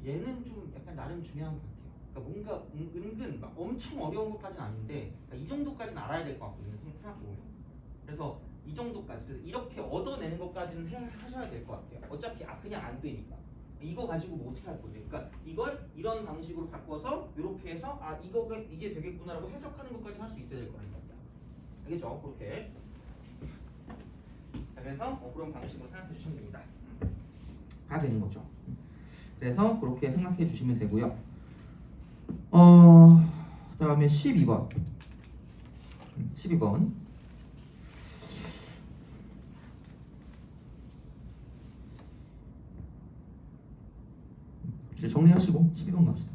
그래서 얘는 좀 약간 나름 중요한 것 같아요. 그러니까 뭔가 은근 막 엄청 어려운 것까지는 아닌데 그러니까 이 정도까지는 알아야 될 것 같거든요. 생각해 보면. 그래서 이 정도까지 그래서 이렇게 얻어내는 것까지는 하셔야 될 것 같아요. 어차피 그냥 안 되니까. 이거 가지고 뭐 어떻게 할 거예요? 그러니까 이걸 이런 방식으로 바꿔서 이렇게 해서 이게 되겠구나라고 해석하는 것까지 할 수 있어야 될 거란 말이야. 알겠죠? 그렇게. 자, 그래서 그런 방식으로 생각해 주시면 됩니다. 다 되는 거죠. 그래서 그렇게 생각해 주시면 되고요. 그다음에 12번. 12번. 이제 정리하시고 12번 갑시다.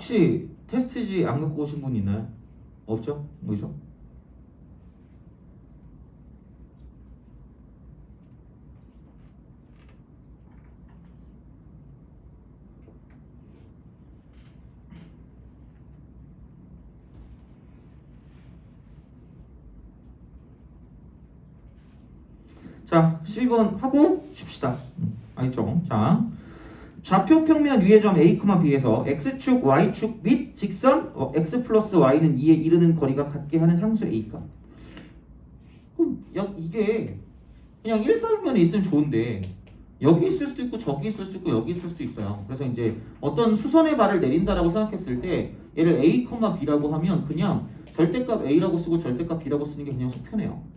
혹시 테스트지 안 갖고 오신 분 있나요? 없죠? 뭐죠? 자, 12번 하고 쉽시다. 알겠죠? 자, 좌표 평면 위의 점 A, B에서 X축, Y축 및 직선 X 플러스 Y는 2에 이르는 거리가 같게 하는 상수 A가. 그럼 이게 그냥 일사분면에 있으면 좋은데 여기 있을 수도 있고 저기 있을 수도 있고 여기 있을 수도 있어요. 그래서 이제 어떤 수선의 발을 내린다라고 생각했을 때 얘를 A, B라고 하면 그냥 절대값 A라고 쓰고 절대값 B라고 쓰는 게 그냥 속편해요.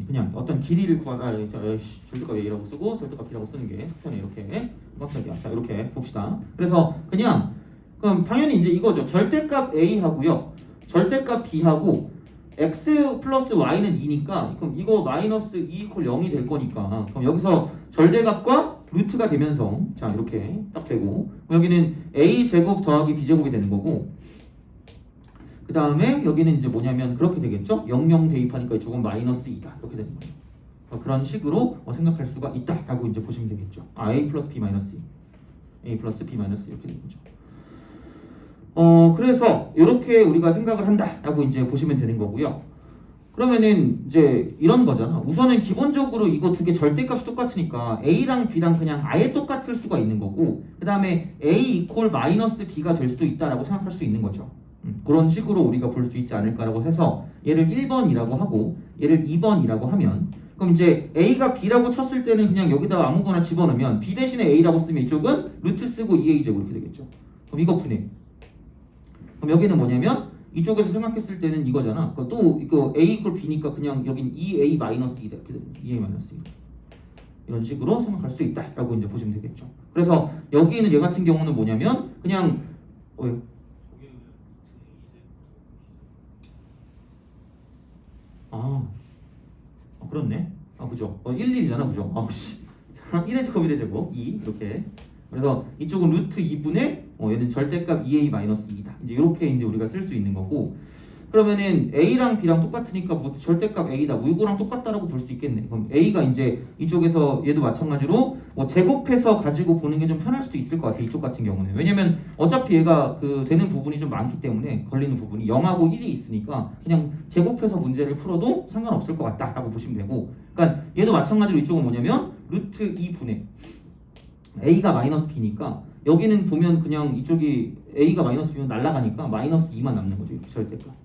그냥 어떤 길이를 절대값 A라고 쓰고 절대값 B라고 쓰는 게 속편해. 이렇게 깜짝이야. 자, 이렇게 봅시다. 그래서 그냥 그럼 당연히 이제 이거죠. 절대값 A 하고요, 절대값 B 하고 x 플러스 y는 2니까 그럼 이거 마이너스 2 이퀄 0이 될 거니까 그럼 여기서 절대값과 루트가 되면서 자 이렇게 딱 되고 여기는 a 제곱 더하기 b 제곱이 되는 거고, 그 다음에 여기는 이제 뭐냐면 그렇게 되겠죠. 00 대입하니까 이쪽은 마이너스 2다 이렇게 되는 거죠. 그런 식으로 생각할 수가 있다라고 이제 보시면 되겠죠. a 플러스 b 마이너스 2, a 플러스 b 마이너스 이렇게 되는 거죠. 그래서 이렇게 우리가 생각을 한다라고 이제 보시면 되는 거고요. 그러면은 이제 이런 거잖아. 우선은 기본적으로 이거 두 개 절대값이 똑같으니까 A랑 B랑 그냥 아예 똑같을 수가 있는 거고, 그 다음에 A 이퀄 마이너스 B가 될 수도 있다라고 생각할 수 있는 거죠. 그런 식으로 우리가 볼 수 있지 않을까라고 해서 얘를 1번이라고 하고 얘를 2번이라고 하면, 그럼 이제 A가 B라고 쳤을 때는 그냥 여기다가 아무거나 집어넣으면 B 대신에 A라고 쓰면 이쪽은 루트 쓰고 2A 제곱 이렇게 되겠죠. 그럼 이거 분해. 그럼 여기는 뭐냐면 이쪽에서 생각했을 때는 이거잖아. 또 이거 A 이퀄 B니까 그냥 여긴 2A 마이너스 2다 이렇게 됩니다. 2A 마이너스 2 이런 식으로 생각할 수 있다라고 이제 보시면 되겠죠. 그래서 여기는 얘 같은 경우는 뭐냐면 그냥 그렇네. 그죠. 1, 1이잖아. 그죠. 1의 제곱 1의 제곱 2 이렇게. 그래서 이쪽은 루트 2분의 얘는 절대값 2a 마이너스 2다. 이제 이렇게 이제 우리가 쓸 수 있는 거고, 그러면은 a랑 b랑 똑같으니까 뭐 절대값 a다. 뭐 이거랑 똑같다라고 볼 수 있겠네. 그럼 a가 이제 이쪽에서 얘도 마찬가지로 뭐 제곱해서 가지고 보는 게 좀 편할 수도 있을 것 같아. 이쪽 같은 경우는. 왜냐면 어차피 얘가 그 되는 부분이 좀 많기 때문에 걸리는 부분이 0하고 1이 있으니까 그냥 제곱해서 문제를 풀어도 상관없을 것 같다라고 보시면 되고, 그러니까 얘도 마찬가지로 이쪽은 뭐냐면 루트 2분의 a가 마이너스 b니까 여기는 보면 그냥 이쪽이 a가 마이너스 b면 날아가니까 마이너스 2만 남는 거죠. 이렇게 절대값.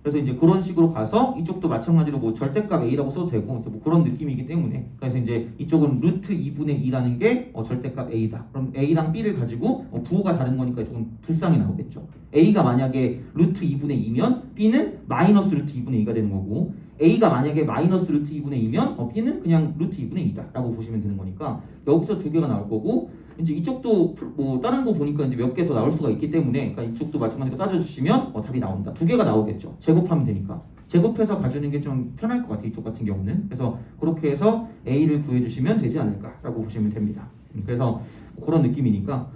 그래서 이제 그런 식으로 가서 이쪽도 마찬가지로 뭐 절대값 a라고 써도 되고 뭐 그런 느낌이기 때문에, 그래서 이제 이쪽은 루트 2분의 2라는 게 절대값 a다. 그럼 a랑 b를 가지고 부호가 다른 거니까 조금 두 쌍이 나오겠죠. a가 만약에 루트 2분의 2면 b는 마이너스 루트 2분의 2가 되는 거고, a가 만약에 마이너스 루트 2분의 2면 b는 그냥 루트 2분의 2다 라고 보시면 되는 거니까 여기서 두 개가 나올 거고, 이제 이쪽도 뭐 다른 거 보니까 이제 몇 개 더 나올 수가 있기 때문에 그러니까 이쪽도 마찬가지로 따져주시면 답이 나온다. 두 개가 나오겠죠. 제곱하면 되니까 제곱해서 가주는 게 좀 편할 것 같아요. 이쪽 같은 경우는. 그래서 그렇게 해서 a를 구해주시면 되지 않을까라고 보시면 됩니다. 그래서 그런 느낌이니까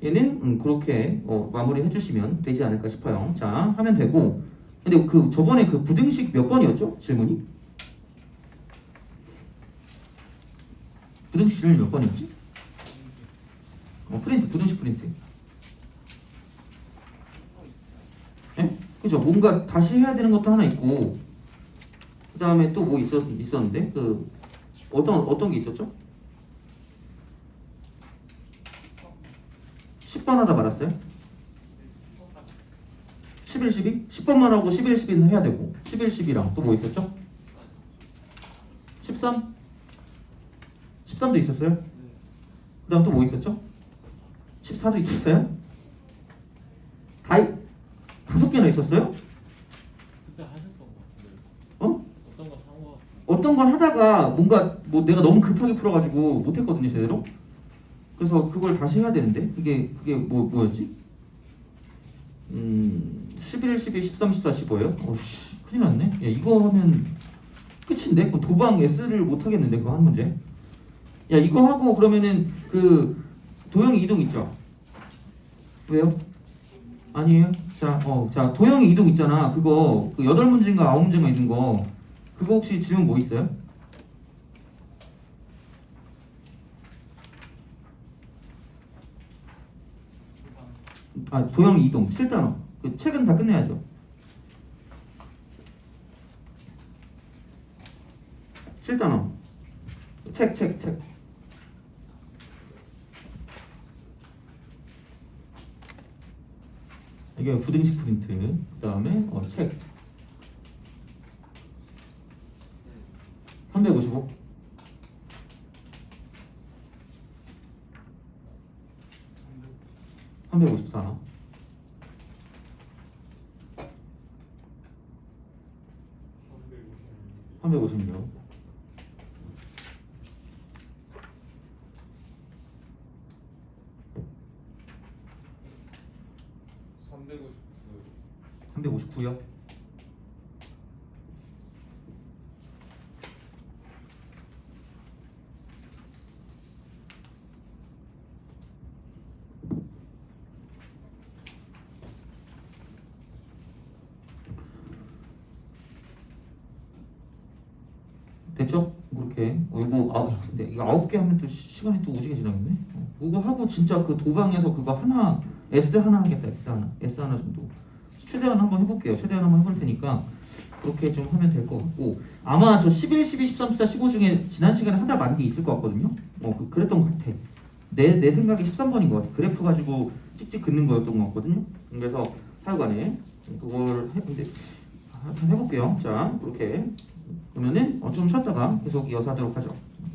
얘는 그렇게 마무리 해주시면 되지 않을까 싶어요. 자, 하면 되고. 근데 그 저번에 그 부등식 몇 번이었죠? 질문이? 부등식 질문이 몇 번이었지? 프린트, 부등식 프린트. 예? 그죠? 뭔가 다시 해야 되는 것도 하나 있고, 그 다음에 또 뭐 있었는데? 어떤 게 있었죠? 10번 하다 말았어요? 11, 12? 10번만 하고 11, 12는 해야 되고, 11, 12랑 또 뭐 있었죠? 13? 13도 있었어요? 그 다음 또 뭐 있었죠? 14도 있었어요? 다섯 개나 있었어요? 그때 하셨던 것 같은데. 어? 어떤 거 한 거? 어떤 걸 하다가 뭔가 뭐 내가 너무 급하게 풀어가지고 못했거든요 제대로. 그래서 그걸 다시 해야 되는데 그게 뭐였지? 11, 12, 13, 14, 15예요? 어씨 큰일 났네. 야, 이거 하면 끝인데? 그럼 도방 S를 못 하겠는데 그거 한 문제. 야 이거 하고 그러면은 그 도형 이동 있죠? 왜요? 아니에요. 자 도형의 이동 있잖아. 그거 그 8문제인가 9문제인가 있는 거 그거 혹시 질문 뭐 있어요? 도형 이동 7단원. 그 책은 다 끝내야죠. 칠단원 책. 이게 부등식 프린트. 그 다음에 책. 355. 354. 356. 359요. 됐죠? 그렇게 이거 9개 하면 또 시간이 또 오지게 지나겠네. 그거 하고 진짜 그 도방에서 그거 하나 S 하나 하겠다. S 하나 정도 최대한 한번 해볼게요. 최대한 한번 해볼 테니까 그렇게 좀 하면 될 것 같고 아마 저 11, 12, 13, 14, 15 중에 지난 시간에 하다 만 게 있을 것 같거든요. 그랬던 것 같아. 내 생각에 13번인 것 같아. 그래프 가지고 찍찍 긋는 거였던 것 같거든요. 그래서 하여간에 그걸 이제 한번 해볼게요. 자, 그렇게 그러면은 좀 쉬었다가 계속 이어서 하도록 하죠.